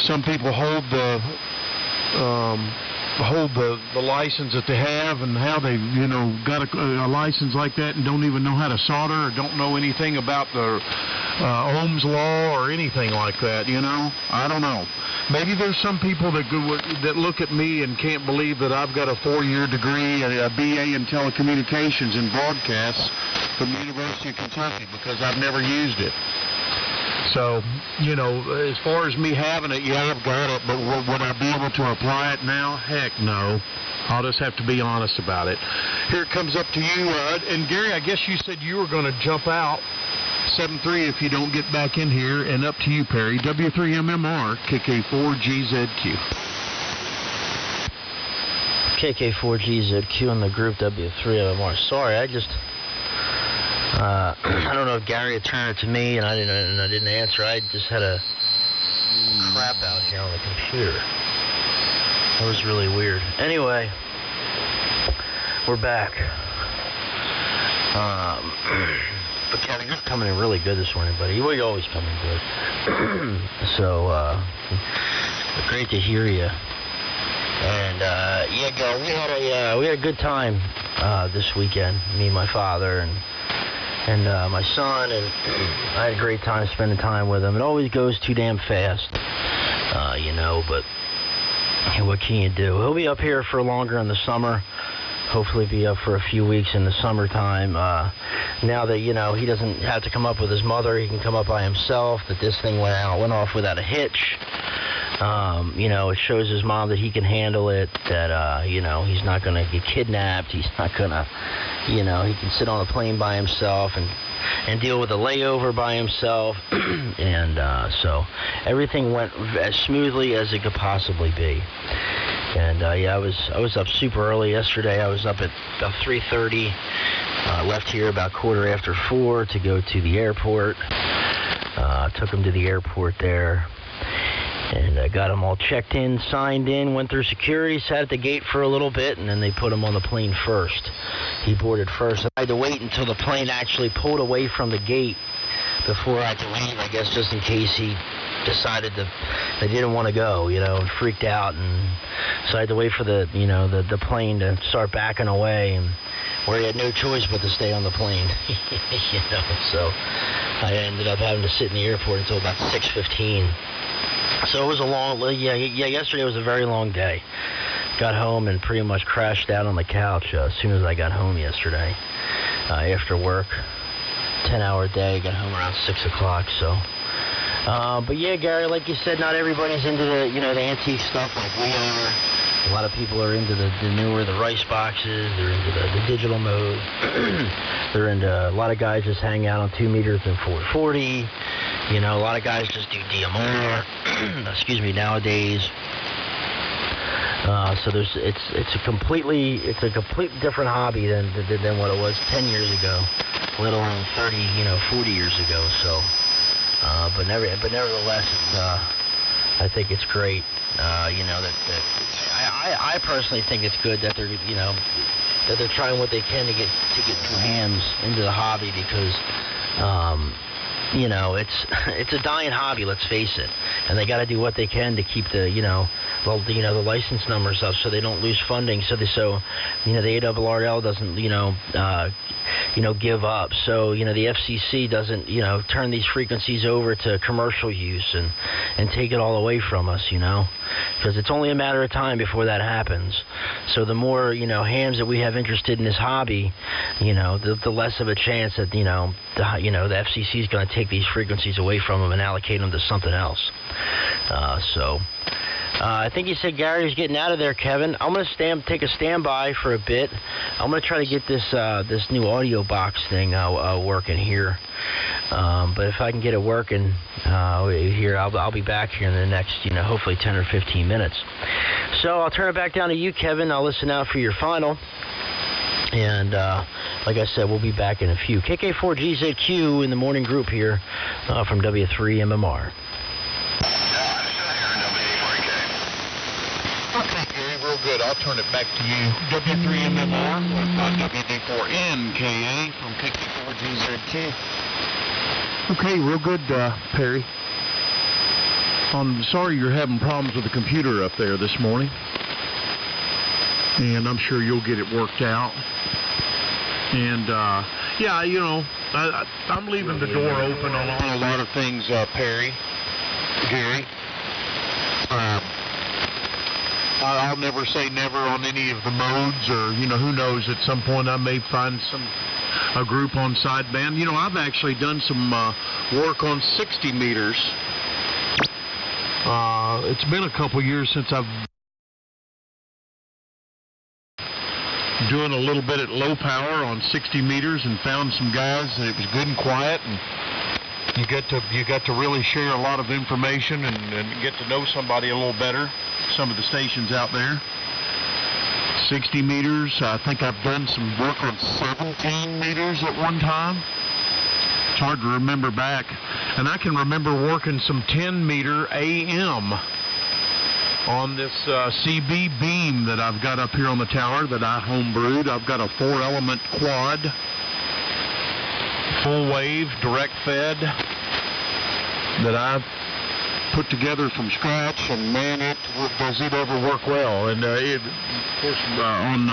some people hold the license that they have and how they, got a license like that and don't even know how to solder or don't know anything about the Ohm's law or anything like that, I don't know. Maybe there's some people that look at me and can't believe that I've got a 4-year degree, a BA in telecommunications and broadcasts from the University of Kentucky because I've never used it. So, as far as me having it, yeah, I've got it, but would I be able to apply it now? Heck no. I'll just have to be honest about it. Here it comes up to you. And Gary, I guess you said you were going to jump out 7-3 if you don't get back in here, and up to you, Perry. W3MMR, KK4GZQ. KK4GZQ in the group W3MMR. Sorry, I don't know if Gary had turned it to me and I didn't answer. I just had a crap out here on the computer. That was really weird. Anyway, we're back. But Kevin, you're coming in really good this morning, buddy. You always come in good. So, great to hear you. And yeah, girl, we had a good time this weekend. Me and my father and my son, and I had a great time spending time with him. It always goes too damn fast, but what can you do? He'll be up here for longer in the summer. Hopefully be up for a few weeks in the summertime. Now that, he doesn't have to come up with his mother, he can come up by himself, that this thing went off without a hitch. It shows his mom that he can handle it, that, he's not going to get kidnapped. He's not going to, he can sit on a plane by himself and deal with a layover by himself. And so everything went as smoothly as it could possibly be. And, I was up super early yesterday. I was up at about 3:30. Left here about 4:15 to go to the airport. Took him to the airport there. And I got him all checked in, signed in, went through security, sat at the gate for a little bit, and then they put him on the plane first. He boarded first. I had to wait until the plane actually pulled away from the gate before I had to leave, I guess, just in case he decided that they didn't want to go, and freaked out. And so I had to wait for the plane to start backing away, and where he had no choice but to stay on the plane, So I ended up having to sit in the airport until about 6:15. So it was a long, yesterday was a very long day. Got home and pretty much crashed out on the couch as soon as I got home yesterday after work. 10-hour day, got home around 6 o'clock, so. But yeah, Gary, like you said, not everybody's into the, the antique stuff like we are. A lot of people are into the newer, the rice boxes. They're into the digital mode. They're into, a lot of guys just hang out on 2 meters and 440. A lot of guys just do DMR, nowadays. So it's a completely different hobby than what it was 10 years ago, let alone 30, 40 years ago. So, but nevertheless, I think it's great. I personally think it's good that they're that they're trying what they can to get new hams into the hobby because. It's a dying hobby, let's face it, and they got to do what they can to keep the the license numbers up so they don't lose funding. So the ARRL doesn't give up. So the FCC doesn't turn these frequencies over to commercial use and take it all away from us. Because it's only a matter of time before that happens. So the more hams that we have interested in this hobby, the less of a chance that the FCC is going to take these frequencies away from them and allocate them to something else. I think you said Gary was getting out of there, Kevin. I'm going to take a standby for a bit. I'm going to try to get this new audio box thing working here. But if I can get it working here, I'll be back here in the next, hopefully 10 or 15 minutes. So I'll turn it back down to you, Kevin. I'll listen out for your final. And like I said, we'll be back in a few. KK4GZQ in the morning group here from W3MMR. Okay, Gary, real good. I'll turn it back to you. W3MMR with WD4NKA from KK4GZQ. Okay, real good, Perry. I'm sorry you're having problems with the computer up there this morning. And I'm sure you'll get it worked out. And, yeah, you know, I'm leaving the door open on a lot of things, Perry, Gary. I'll never say never on any of the modes, or, you know, who knows, at some point I may find a group on sideband. You know, I've actually done some work on 60 meters. It's been a couple years since I've doing a little bit at low power on 60 meters and found some guys that it was good and quiet, and you got to really share a lot of information and get to know somebody a little better, some of the stations out there. 60 meters, I think I've done some work on 17 meters at one time. It's hard to remember back. And I can remember working some 10 meter AM on this CB beam that I've got up here on the tower that I homebrewed. I've got a 4-element quad, full wave, direct fed, that I've put together from scratch, and man, does it ever work well. And of course, on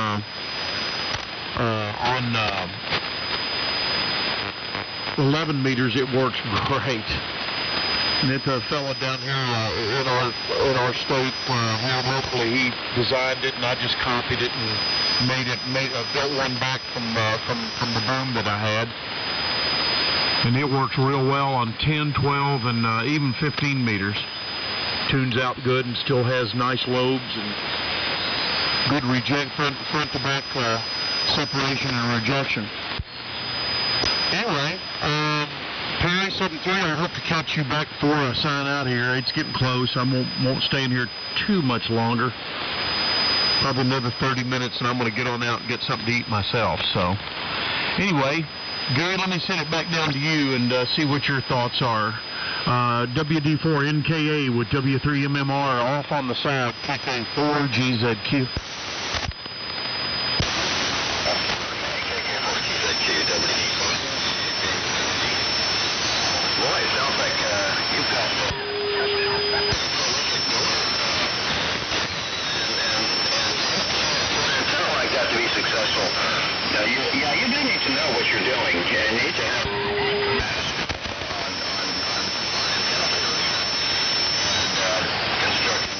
11 meters it works great. And it's a fella down here in our state, here locally. He designed it, and I just copied it and built one back from the boom that I had. And it works real well on 10, 12, and even 15 meters. Tunes out good and still has nice lobes and good front to back separation and rejection. Anyway, Perry 73, I hope to catch you back before I sign out here. It's getting close. I won't stay in here too much longer. Probably another 30 minutes, and I'm going to get on out and get something to eat myself. So, anyway, Gary, let me send it back down to you and see what your thoughts are. WD4NKA with W3MMR off on the side, KK4GZQ. Successful. Now, you do need to know what you're doing. You need to have construction.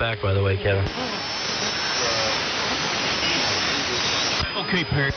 back, by the way, Kevin. Okay, Perry.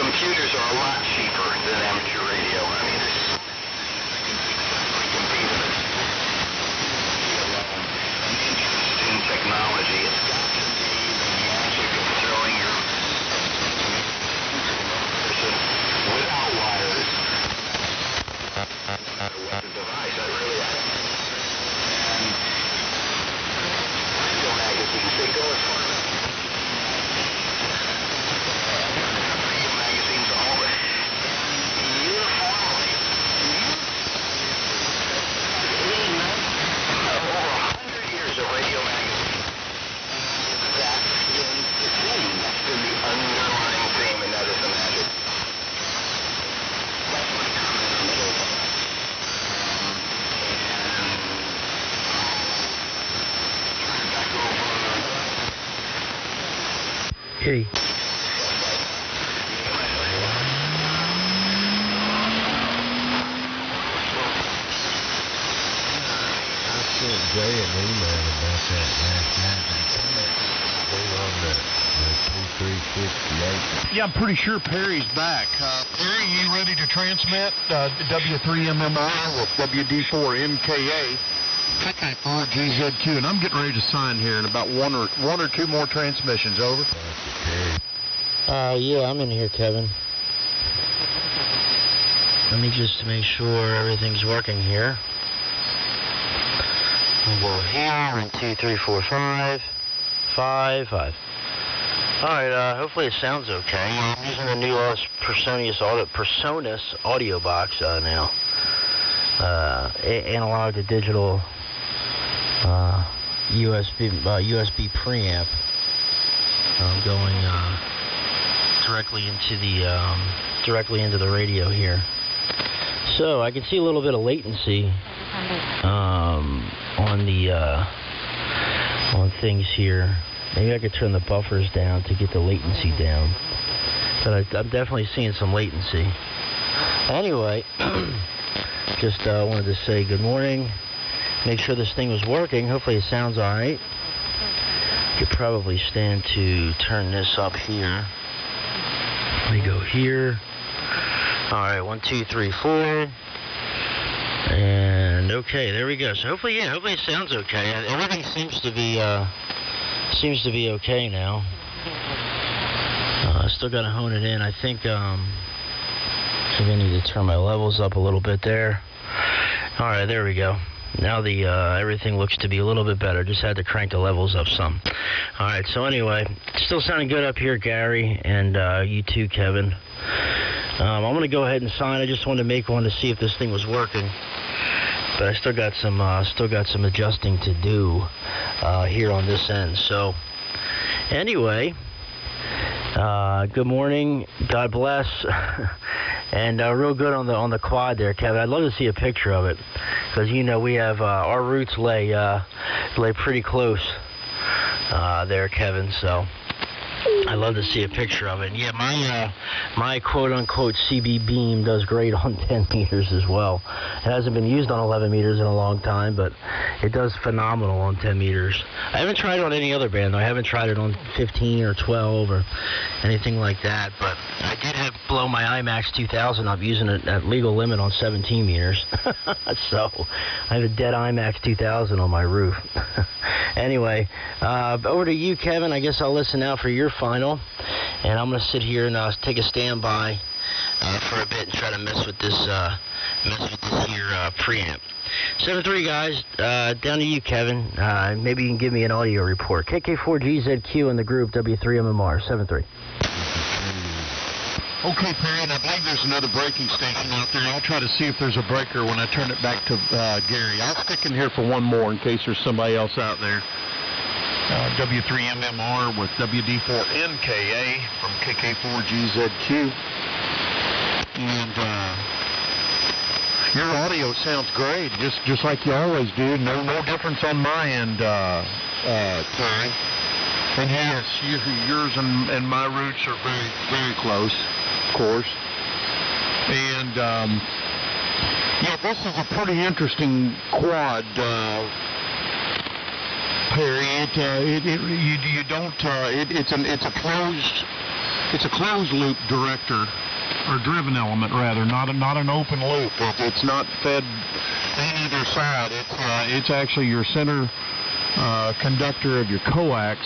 Computers are a lot cheaper than amateur radio. I mean, an interest in technology. It's got to be the magic of throwing your person without wires with the device. I really like it. And radio magazines, they go as far as Hey. Jay an email about that last night. They on the 2368. Yeah, I'm pretty sure Perry's back. Perry, you ready to transmit W3MMR with WD4MKA? Okay, GZQ, and I'm getting ready to sign here in about one or two more transmissions. Over. Yeah, I'm in here, Kevin. Let me just make sure everything's working here. We'll go here, 1, 2, 3, 4, 5. 5, 5. Alright, hopefully it sounds okay. I'm using the new PreSonus audio box now. Analog to digital USB preamp. Going directly into the radio here. So I can see a little bit of latency on things here. Maybe I could turn the buffers down to get the latency down. But I'm definitely seeing some latency. Anyway, just wanted to say good morning. Make sure this thing was working. Hopefully it sounds alright. Could probably stand to turn this up here. Let me go here. Alright, 1, 2, 3, 4. And okay, there we go. So hopefully it sounds okay. Everything seems to be okay now. Still gotta hone it in. I think I need to turn my levels up a little bit there. Alright, there we go. Now the everything looks to be a little bit better. Just had to crank the levels up some. Alright, so anyway, still sounding good up here, Gary, and you too, Kevin. I'm going to go ahead and sign. I just wanted to make one to see if this thing was working. But I still got some adjusting to do here on this end. So anyway, good morning. God bless. And real good on the quad there, Kevin. I'd love to see a picture of it. because you know we have our roots lay pretty close there, Kevin. So I'd love to see a picture of it. And yeah, my quote-unquote CB beam does great on 10 meters as well. It hasn't been used on 11 meters in a long time, but it does phenomenal on 10 meters. I haven't tried it on any other band, though. I haven't tried it on 15 or 12 or anything like that, but I did have blow my IMAX 2000 up using it at legal limit on 17 meters. So I have a dead IMAX 2000 on my roof. Anyway, over to you, Kevin. I guess I'll listen now for your final, and I'm going to sit here and take a standby for a bit and try to mess with this here preamp. 7-3, guys. Down to you, Kevin. Maybe you can give me an audio report. KK4GZQ in the group, W3MMR. 7-3. Okay, Perry, and I believe there's another braking station out there. I'll try to see if there's a breaker when I turn it back to Gary. I'll stick in here for one more in case there's somebody else out there. W3MMR with WD4NKA from KK4GZQ. And your audio sounds great, just like you always do. No difference on my end, Terry. And yes, yours and my roots are very, very close, of course. And yeah, this is a pretty interesting quad. Perry, it's a closed loop director, or driven element rather, not an open loop. It's not fed on either side. It's actually your center conductor of your coax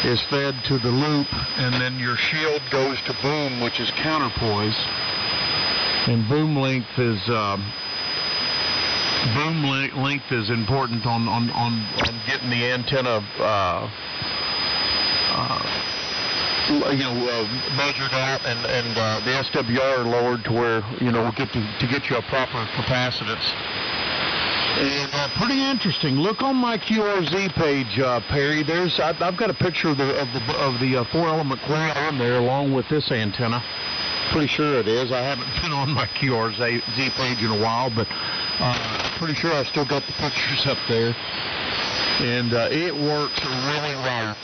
is fed to the loop, and then your shield goes to boom, which is counterpoise. And boom length is important on getting the antenna measured out and the SWR lowered to where to get you a proper capacitance. And pretty interesting. Look on my QRZ page, Perry. I've got a picture of the 4-element quad on there along with this antenna. Pretty sure it is. I haven't been on my QRZ page in a while, but pretty sure I still got the pictures up there. And it works really well.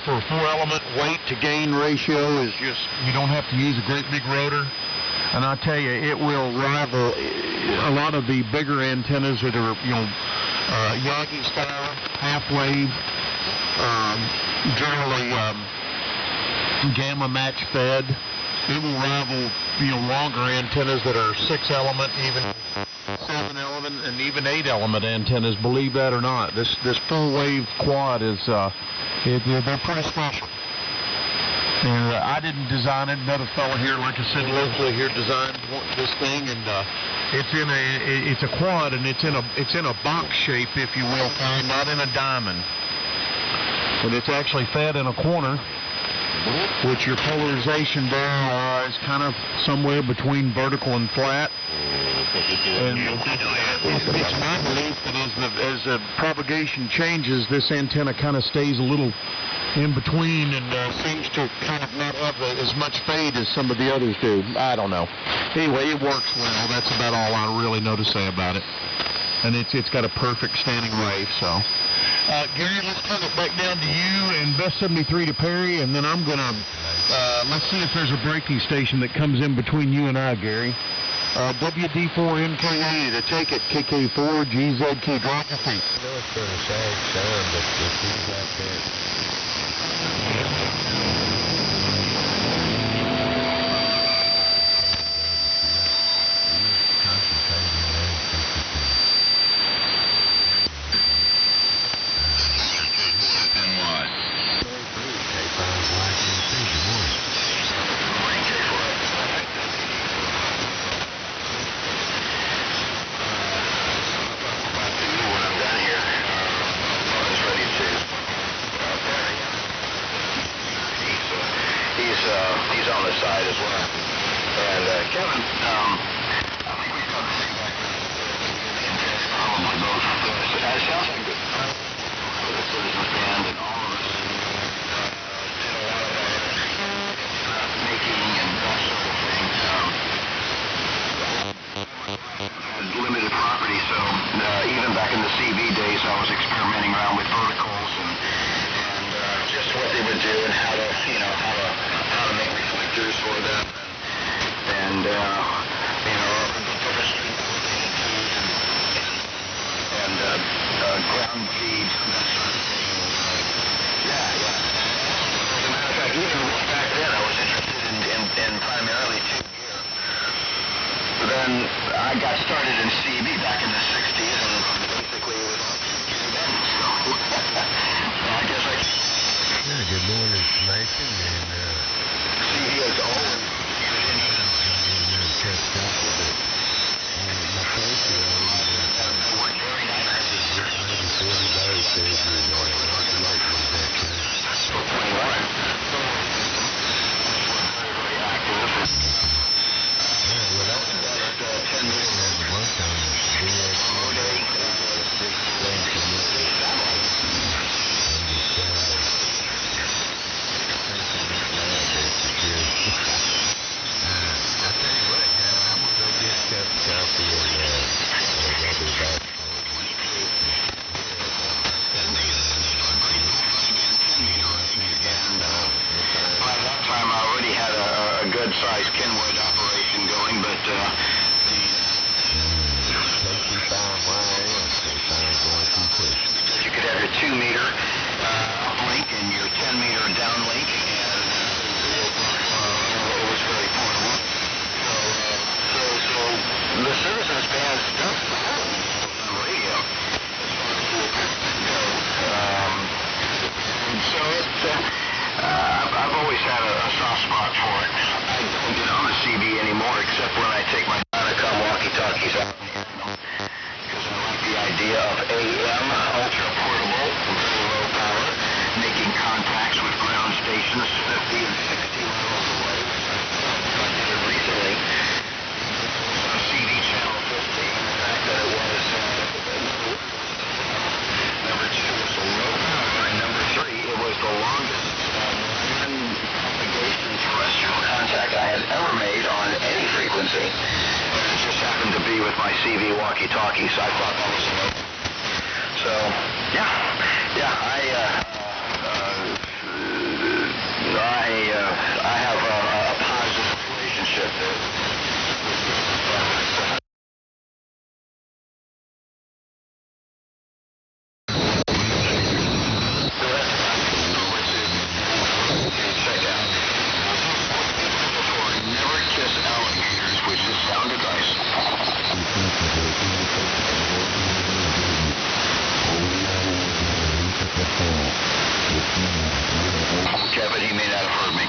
For a 4-element, weight to gain ratio is just, you don't have to use a great big rotor. And I tell you, it will rival a lot of the bigger antennas that are, Yagi style, half wave, generally gamma match fed. It will rival, longer antennas that are 6-element, even 7-element, and even 8-element antennas. Believe that or not, this full wave quad is they're pretty special. And I didn't design it. Another fellow here, like I said, locally here, designed this thing, and it's a quad, and it's in a box shape, if you will, not in a diamond. But it's actually fed in a corner, which your polarization there is kind of somewhere between vertical and flat. And it's my belief that as the propagation changes, this antenna kind of stays a little in between and seems to kind of not have as much fade as some of the others do. I don't know. Anyway, it works well. That's about all I really know to say about it. And it's got a perfect standing wave, so. Gary, let's turn it back down to you and Best 73 to Perry, and then I'm going to, let's see if there's a braking station that comes in between you and I, Gary. WD4NKA to take it, KK4GZQ, drop your feet. I know it's sort of sad sound, but if he's out there... He's on the side as well. And Kevin, I think we've got the thing back there. Probably both. It sounds like good. For the Citizens Band and all of us did a lot of making and that sort of thing. Limited property, so except when I take my Dynacom walkie-talkies out in the air, because I like the idea of AM, ultra-portable, very low power, making contacts with ground stations 50 and 60 miles away. I did it recently. On CD channel 15, the fact that it was number 2 was the low power, and number 3, it was the longest non-propagation terrestrial contact I had ever made on any frequency. And it just happened to be with my CV walkie-talkie, so I thought that was a low. So, I have a positive relationship there. Check out. Before, never kiss alligators, which is sound advice. Kevin, he may not have heard me.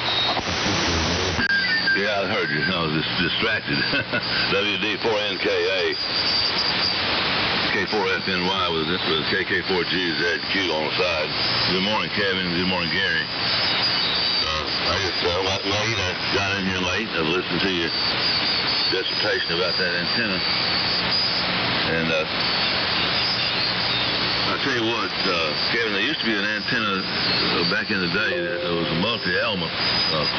Yeah, I heard you. I was just distracted. WD4NKA. K4FNY with KK4GZQ on the side. Good morning, Kevin. Good morning, Gary. I just got in here late. I listened to your dissertation about that antenna. And I'll tell you what, Kevin, there used to be an antenna back in the day that was a multi-element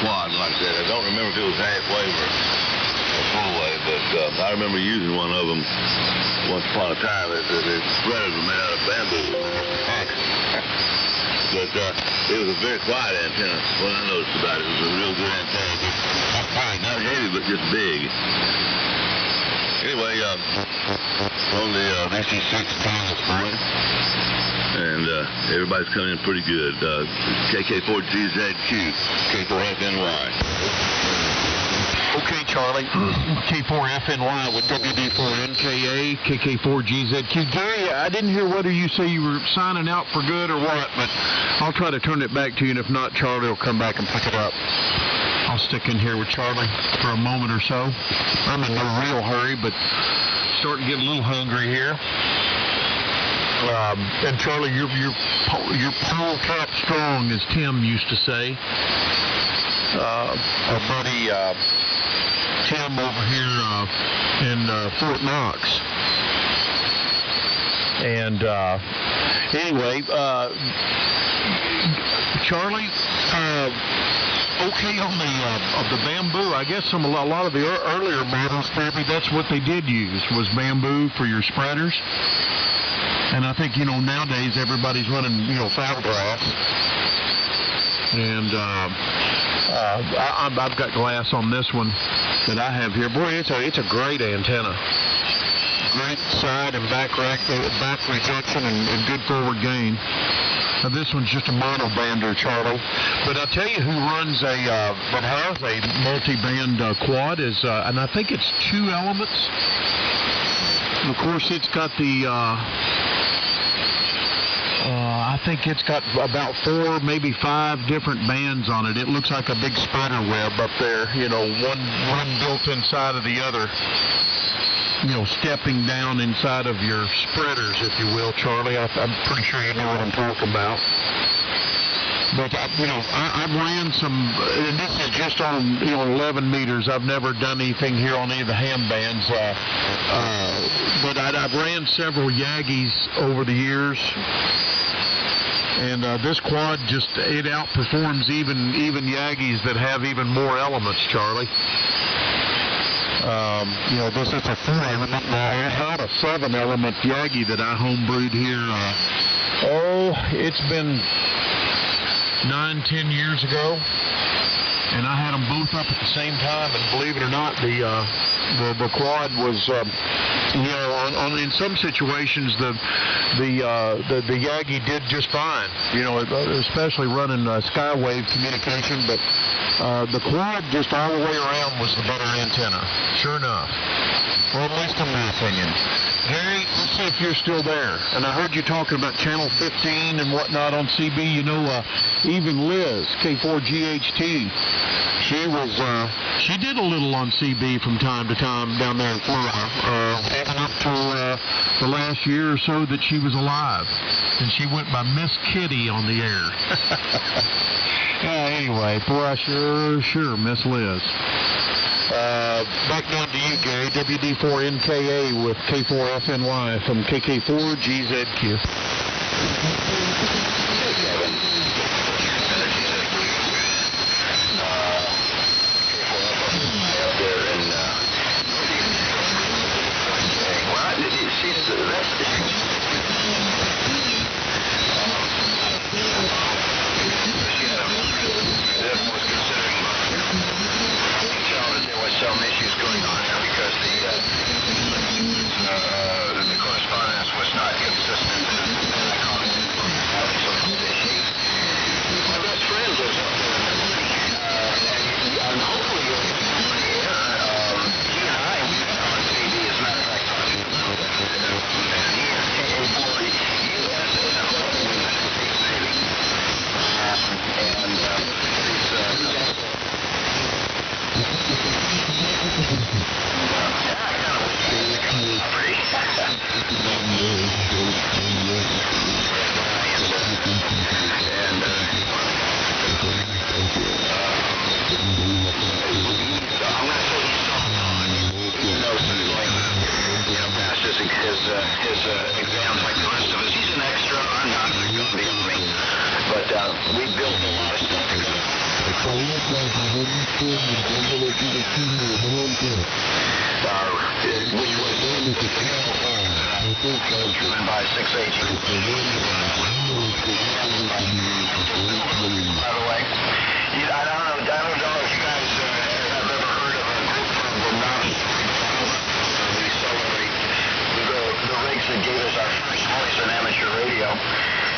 quad like that. I don't remember if it was half-wave or full wave, but I remember using one of them once upon a time. The spreaders were made out of bamboo. But it was a very quiet antenna. What I noticed about it was a real good antenna. Not heavy, but just big. Anyway, on the DC-6 morning, and everybody's coming in pretty good. KK4GZQ, K4FNY. Okay, Charlie. K4FNY with WD4NKA, KK4GZQ. Gary, I didn't hear whether you say you were signing out for good or what, but I'll try to turn it back to you, and if not, Charlie will come back and pick it up. I'll stick in here with Charlie for a moment or so. I'm in no real hurry, but starting to get a little hungry here. And Charlie, you're pole cap strong, as Tim used to say. Our buddy Tim over here in Fort Knox. And anyway, Charlie, okay on the bamboo. I guess a lot of the earlier models, maybe that's what they did use, was bamboo for your spreaders. And I think, nowadays everybody's running, fiberglass. And I've got glass on this one that I have here. Boy, it's a great antenna. Great side and back rejection and good forward gain. Now, this one's just a mono-bander, Charlie. But I'll tell you who runs that has a multi-band quad is, and I think it's 2 elements. And of course, it's got the, I think it's got about 4, maybe 5 different bands on it. It looks like a big spider web up there, one built inside of the other. Stepping down inside of your spreaders, if you will, Charlie. I'm pretty sure you know what I'm talking about. But, I've ran some, and this is just on, 11 meters. I've never done anything here on any of the ham bands. But I've ran several Yagis over the years. And this quad it outperforms even Yagis that have even more elements, Charlie. This is a 4-element. I had a 7-element Yagi that I homebrewed here. It's been 9-10 years ago, and I had them both up at the same time. And believe it or not, the quad was, in some situations the Yagi did just fine. Especially running Skywave communication, but. The quad just all the way around was the better antenna. Sure enough. Well, at least in my opinion. Gary, let's see if you're still there. And I heard you talking about Channel 15 and whatnot on CB. Even Liz, K4GHT, she did a little on CB from time to time down there in Florida, even up to the last year or so that she was alive, and she went by Miss Kitty on the air. Anyway, boy, I sure miss Liz. Back down to you, Gary. WD4NKA with K4FNY from KK4GZQ. Some issues going on there because the correspondence was not consistent. My best friend lives up there in the city, and hopefully you'll get on the air. He and I we met on TV, as a matter of fact, talking about and he is KA4US and hopefully we met in Big City. And he's his exams like the rest of us. He's an extra. I'm not going to be on me. But we built a lot of stuff together. Which was driven by 6H. By the way, I don't know if you guys have ever heard of a group called the Novice. We celebrate the rigs that gave us our first voice in amateur radio.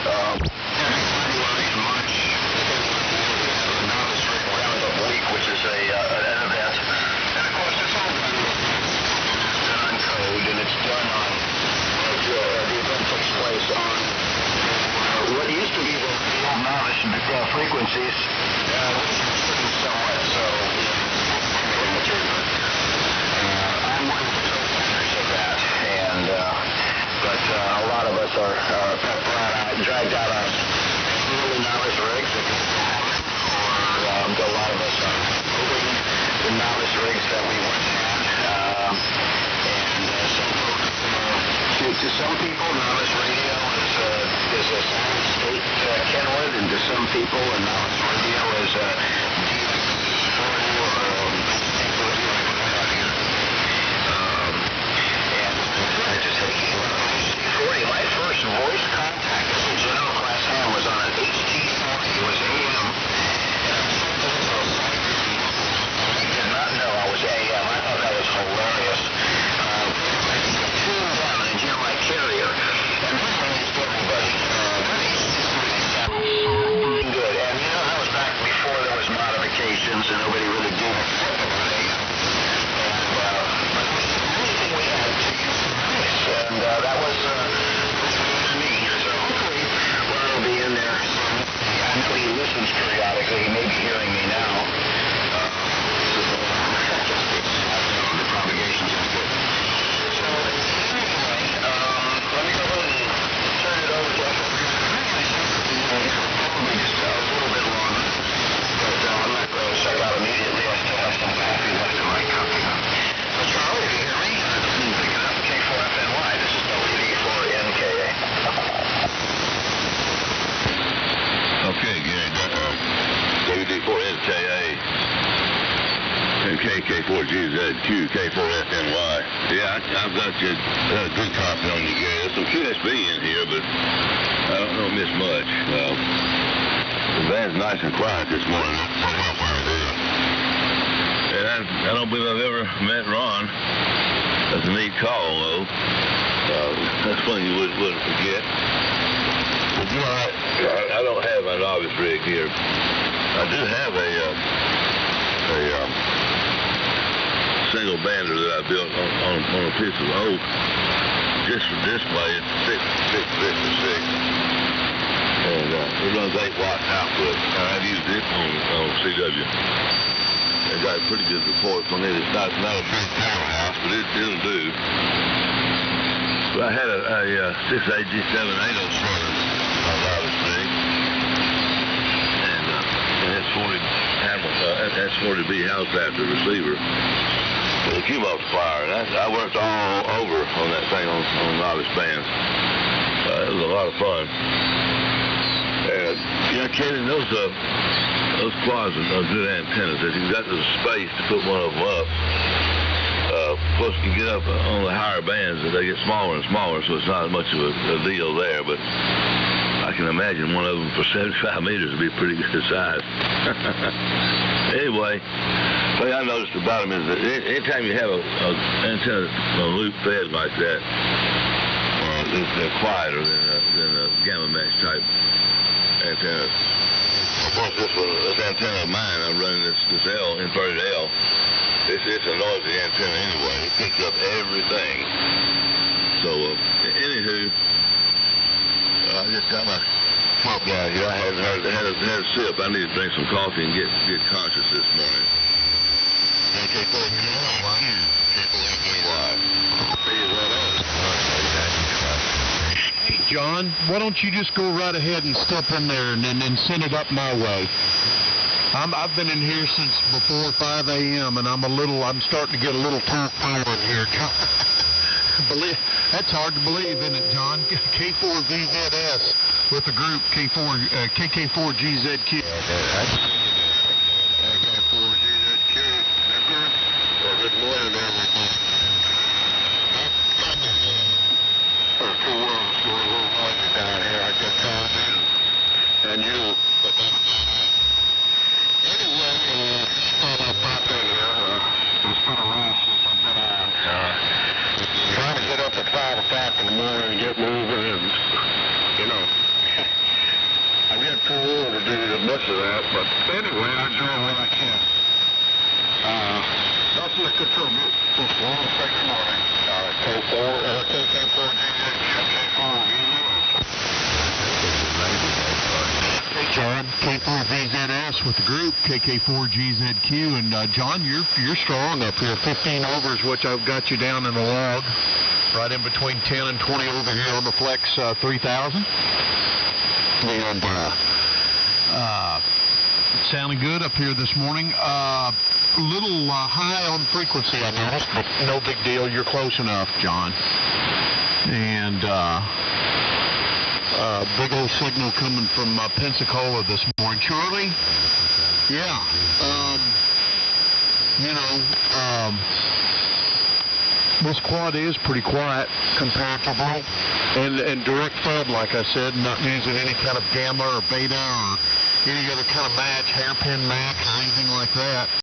February and March, the Novice Rig Roundup Week, which is an event. And of course, it's all done on code, and it's done on, the event takes place on what used to be the old Novice frequencies, which are changed somewhat, so I'm one of the co-founders of that, and but a lot of us are dragged out our early Novice rigs, or a lot of us are moving the Novice rigs that we once had, and to some people, Novice radio is a solid state Kenwood, and to some people, a Novice radio is a DX40 or and just taking my first voice contact as a general class ham was on an HT40. It was AM. I did not know I was AM. I thought that was hilarious. Tuned down and hear my carrier. And thanks to everybody. Good. And that was back before there was modifications and nobody really gave a fuck about AM. But anything we had to use nice. And that was me. So hopefully Ron will be in there. I know he listens periodically. He may be hearing me now. The propagation's good. So anyway, let me go ahead and turn it over to probably just a little bit longer. But I'm not going to check out immediately. I still have some coffee left in my cup. So Charlie, if you hear me, pick it up. K4FNY. This is WD4NKA. Okay, Gary. WD4NKA and KK4GZQ, K4FNY. Yeah, I've got you a good copy on you, Gary. There's some QSB in here, but I don't miss much. The band's nice and quiet this morning. And I don't believe I've ever met Ron. That's a neat call, though. That's one you wouldn't forget. But you know, I don't have my Novice rig here. I do have a single bander that I built on a piece of oak just for display. It's 656. And it runs 8 watt output. I've used it on CW. It got pretty good reports on it. It's not a big powerhouse, but it'll do. But I had a 6AG780 starter on Roberts Big, and it's 40B house after receiver with a Q multiplier. And I worked all over on that thing on novice bands. It was a lot of fun. And yeah, Kenny, those quads are good antennas. If you've got the space to put one of them up, plus you can get up on the higher bands, they get smaller and smaller, so it's not much of a deal there. But I can imagine one of them for 75 meters would be a pretty good size. Anyway, the thing I noticed about them is that anytime you have an antenna on a loop fed like that, they're quieter than a Gamma Max type antennas. Of course, this antenna of mine, I'm running this L, inverted L. It's a noisy antenna anyway. It picks up everything. So, anywho, I just got my smoke down here. I had a sip. I need to drink some coffee and get conscious this morning. Hey, John, why don't you just go right ahead and step in there and send it up my way? I've been in here since before 5 a.m. and I'm starting to get a little talk in here. That's hard to believe, isn't it, John? K4VZS with the group KK4GZQ. KK4GZQ. Well, good morning, everyone. There's two worlds going a little noisy down here. I just found you. And you. Anyway, thought I'd pop in here. It's been a while since I've been on. Trying to get up at 5 o'clock in the morning and get moving, and, you know, I get too old to do the best of that, but anyway, I join when I can. Nothing to contribute. Just want to say good morning. Hey, John, K4VZS with the group KK4GZQ, and John, you're strong up here. 15 over is what I've got you down in the log, right in between 10 and 20 over here on the Flex 3000. And sounding good up here this morning. A little high on frequency, I noticed, but no big deal. You're close enough, John. And big old signal coming from Pensacola this morning. Charlie? Yeah. This quad is pretty quiet comparatively. And direct fed, like I said, not using any kind of gamma or beta or any other kind of match, hairpin match or anything like that.